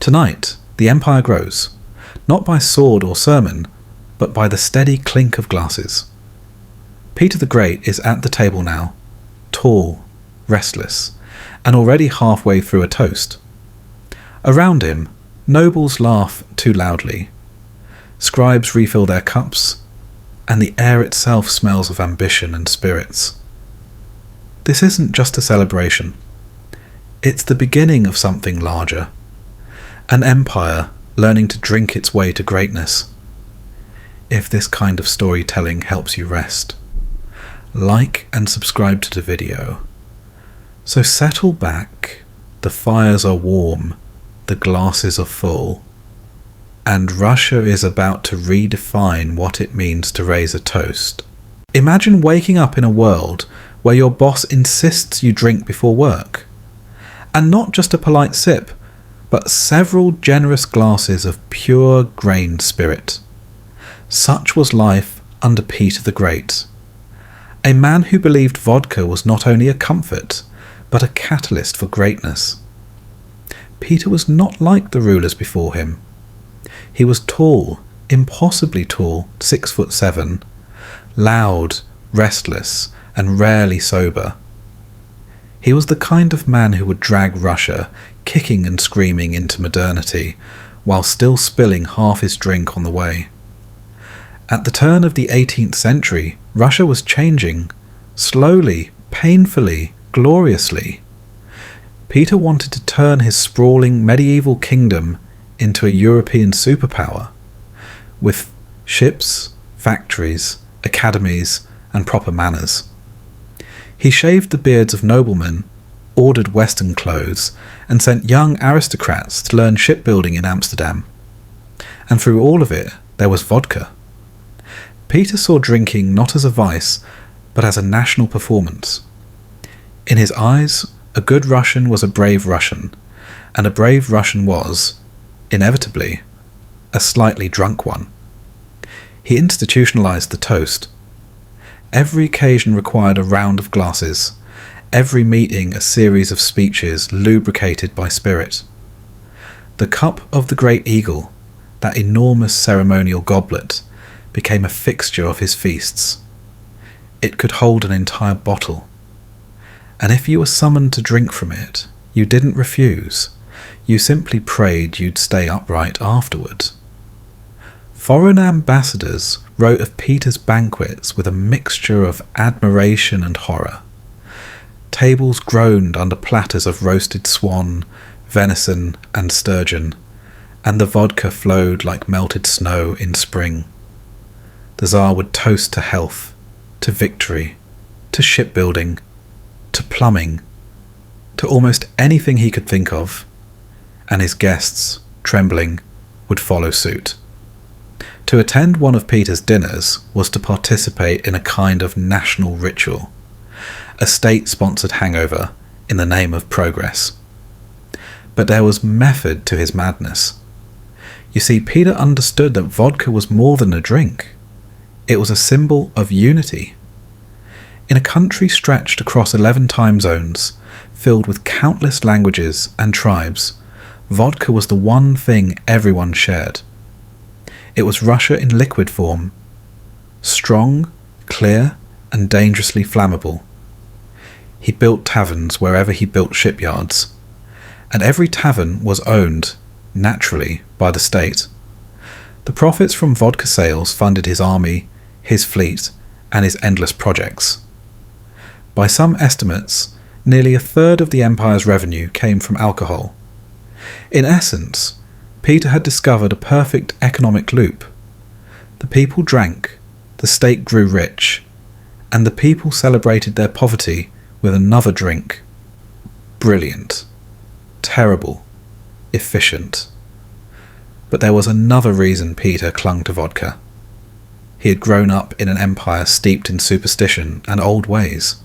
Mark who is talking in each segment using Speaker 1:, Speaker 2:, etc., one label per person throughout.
Speaker 1: Tonight, the empire grows, not by sword or sermon, but by the steady clink of glasses. Peter the Great is at the table now, tall, restless, and already halfway through a toast. Around him, nobles laugh too loudly, scribes refill their cups, and the air itself smells of ambition and spirits. This isn't just a celebration. It's the beginning of something larger. An empire learning to drink its way to greatness. If this kind of storytelling helps you rest, like and subscribe to the video. So settle back, the fires are warm, the glasses are full, and Russia is about to redefine what it means to raise a toast. Imagine waking up in a world where your boss insists you drink before work. And not just a polite sip, but several generous glasses of pure grain spirit. Such was life under Peter the Great, a man who believed vodka was not only a comfort, but a catalyst for greatness. Peter was not like the rulers before him. He was tall, impossibly tall, 6'7", loud, restless, and rarely sober. He was the kind of man who would drag Russia, kicking and screaming, into modernity, while still spilling half his drink on the way. At the turn of the 18th century, Russia was changing, slowly, painfully, gloriously. Peter wanted to turn his sprawling medieval kingdom into a European superpower, with ships, factories, academies, and proper manners. He shaved the beards of noblemen, ordered Western clothes, and sent young aristocrats to learn shipbuilding in Amsterdam. And through all of it, there was vodka. Peter saw drinking not as a vice, but as a national performance. In his eyes, a good Russian was a brave Russian, and a brave Russian was, inevitably, a slightly drunk one. He institutionalized the toast. Every occasion required a round of glasses, every meeting a series of speeches lubricated by spirit. The cup of the Great Eagle, that enormous ceremonial goblet, became a fixture of his feasts. It could hold an entire bottle. And if you were summoned to drink from it, you didn't refuse. You simply prayed you'd stay upright afterward. Foreign ambassadors wrote of Peter's banquets with a mixture of admiration and horror. Tables groaned under platters of roasted swan, venison, and sturgeon, and the vodka flowed like melted snow in spring. The Tsar would toast to health, to victory, to shipbuilding, to plumbing, to almost anything he could think of, and his guests, trembling, would follow suit. To attend one of Peter's dinners was to participate in a kind of national ritual, a state-sponsored hangover in the name of progress. But there was method to his madness. You see, Peter understood that vodka was more than a drink. It was a symbol of unity. In a country stretched across 11 time zones, filled with countless languages and tribes, vodka was the one thing everyone shared. It was Russia in liquid form, strong, clear, and dangerously flammable. He built taverns wherever he built shipyards, and every tavern was owned, naturally, by the state. The profits from vodka sales funded his army, his fleet, and his endless projects. By some estimates, nearly a third of the empire's revenue came from alcohol. In essence, Peter had discovered a perfect economic loop. The people drank, the state grew rich, and the people celebrated their poverty with another drink. Brilliant. Terrible. Efficient. But there was another reason Peter clung to vodka. He had grown up in an empire steeped in superstition and old ways.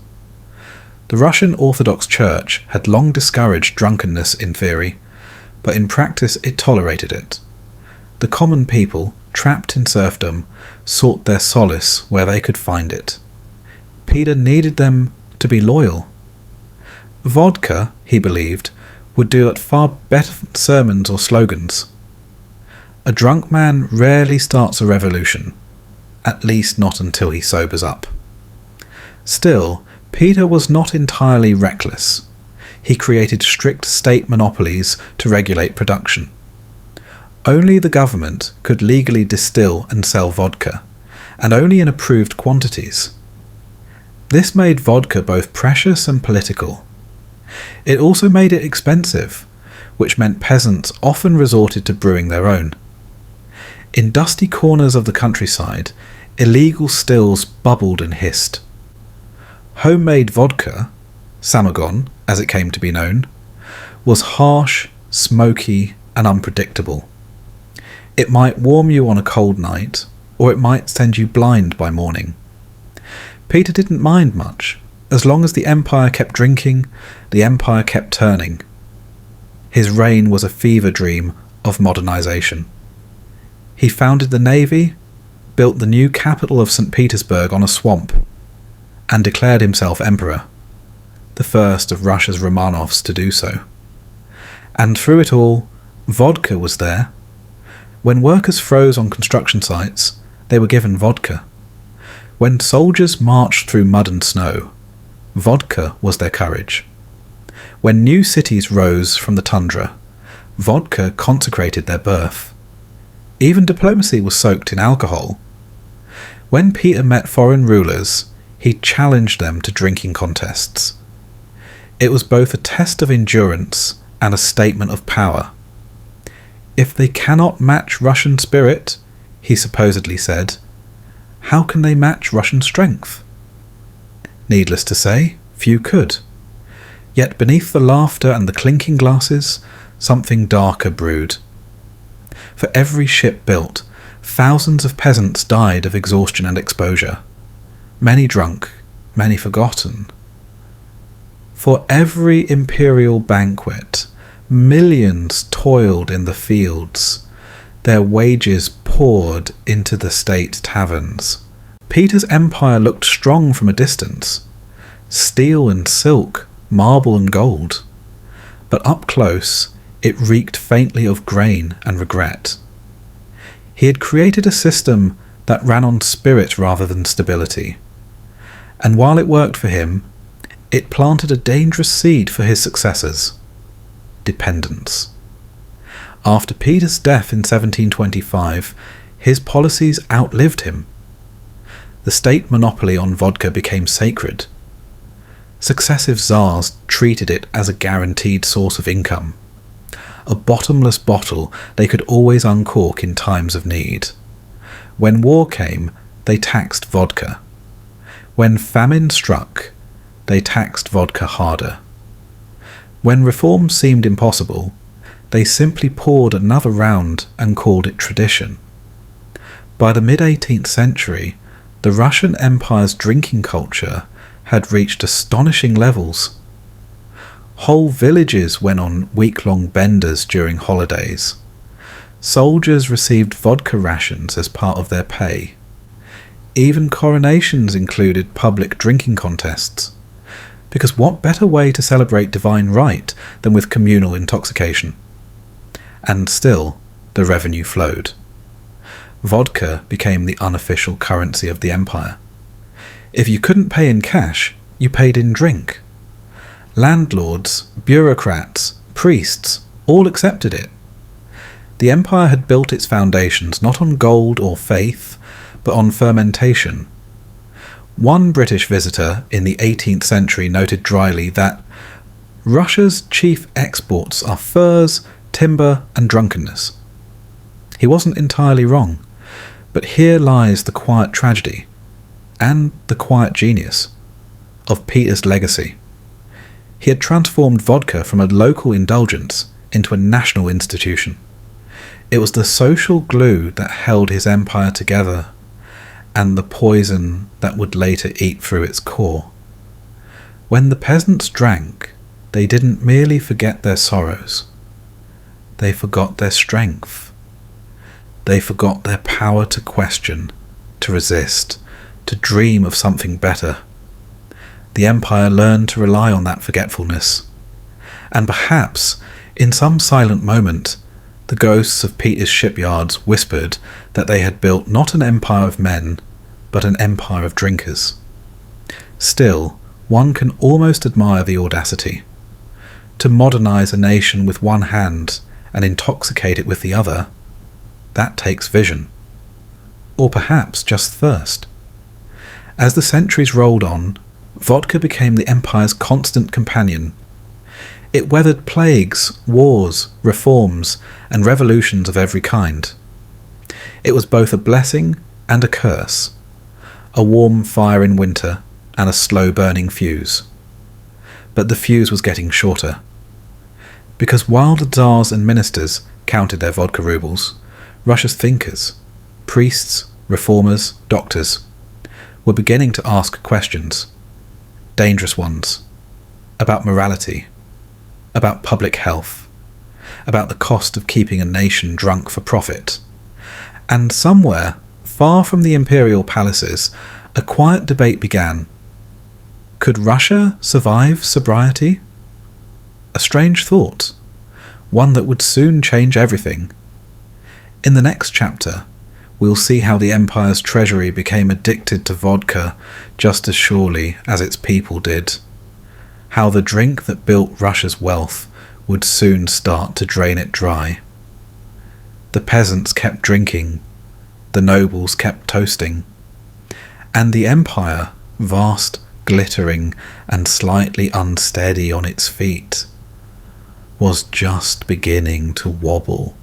Speaker 1: The Russian Orthodox Church had long discouraged drunkenness in theory, but in practice it tolerated it. The common people, trapped in serfdom, sought their solace where they could find it. Peter needed them to be loyal. Vodka, he believed, would do at far better sermons or slogans. A drunk man rarely starts a revolution, at least not until he sobers up. Still, Peter was not entirely reckless. He created strict state monopolies to regulate production. Only the government could legally distill and sell vodka, and only in approved quantities. This made vodka both precious and political. It also made it expensive, which meant peasants often resorted to brewing their own. In dusty corners of the countryside, illegal stills bubbled and hissed. Homemade vodka, samagon as it came to be known, was harsh, smoky, and unpredictable. It might warm you on a cold night, or it might send you blind by morning. Peter didn't mind much. As long as the empire kept drinking, the empire kept turning. His reign was a fever dream of modernization. He founded the navy, built the new capital of St. Petersburg on a swamp, and declared himself emperor, the first of Russia's Romanovs to do so. And through it all, vodka was there. When workers froze on construction sites, they were given vodka. When soldiers marched through mud and snow, vodka was their courage. When new cities rose from the tundra, vodka consecrated their birth. Even diplomacy was soaked in alcohol. When Peter met foreign rulers, he challenged them to drinking contests. It was both a test of endurance and a statement of power. If they cannot match Russian spirit, he supposedly said, how can they match Russian strength? Needless to say, few could. Yet beneath the laughter and the clinking glasses, something darker brewed. For every ship built, thousands of peasants died of exhaustion and exposure. Many drunk, many forgotten. For every imperial banquet, millions toiled in the fields. Their wages poured into the state taverns. Peter's empire looked strong from a distance. Steel and silk, marble and gold. But up close, it reeked faintly of grain and regret. He had created a system that ran on spirit rather than stability. And while it worked for him, it planted a dangerous seed for his successors: dependence. After Peter's death in 1725, his policies outlived him. The state monopoly on vodka became sacred. Successive tsars treated it as a guaranteed source of income, a bottomless bottle they could always uncork in times of need. When war came, they taxed vodka. When famine struck, they taxed vodka harder. When reform seemed impossible, they simply poured another round and called it tradition. By the mid-18th century, the Russian Empire's drinking culture had reached astonishing levels. Whole villages went on week-long benders during holidays. Soldiers received vodka rations as part of their pay. Even coronations included public drinking contests. Because what better way to celebrate divine right than with communal intoxication? And still, the revenue flowed. Vodka became the unofficial currency of the empire. If you couldn't pay in cash, you paid in drink. Landlords, bureaucrats, priests, all accepted it. The empire had built its foundations not on gold or faith, but on fermentation. One British visitor in the 18th century noted dryly that Russia's chief exports are furs, timber, and drunkenness. He wasn't entirely wrong, but here lies the quiet tragedy, and the quiet genius, of Peter's legacy. He had transformed vodka from a local indulgence into a national institution. It was the social glue that held his empire together, and the poison that would later eat through its core. When the peasants drank, they didn't merely forget their sorrows. They forgot their strength. They forgot their power to question, to resist, to dream of something better. The empire learned to rely on that forgetfulness, and perhaps, in some silent moment, the ghosts of Peter's shipyards whispered that they had built not an empire of men, but an empire of drinkers. Still, one can almost admire the audacity. To modernize a nation with one hand and intoxicate it with the other, that takes vision. Or perhaps just thirst. As the centuries rolled on, vodka became the empire's constant companion. It weathered plagues, wars, reforms, and revolutions of every kind. It was both a blessing and a curse, a warm fire in winter and a slow-burning fuse. But the fuse was getting shorter. Because while the tsars and ministers counted their vodka rubles, Russia's thinkers, priests, reformers, doctors, were beginning to ask questions, dangerous ones, about morality, about public health, about the cost of keeping a nation drunk for profit. And somewhere, far from the imperial palaces, a quiet debate began. Could Russia survive sobriety? A strange thought, one that would soon change everything. In the next chapter, we'll see how the empire's treasury became addicted to vodka just as surely as its people did. How the drink that built Russia's wealth would soon start to drain it dry. The peasants kept drinking, the nobles kept toasting, and the empire, vast, glittering, and slightly unsteady on its feet, was just beginning to wobble.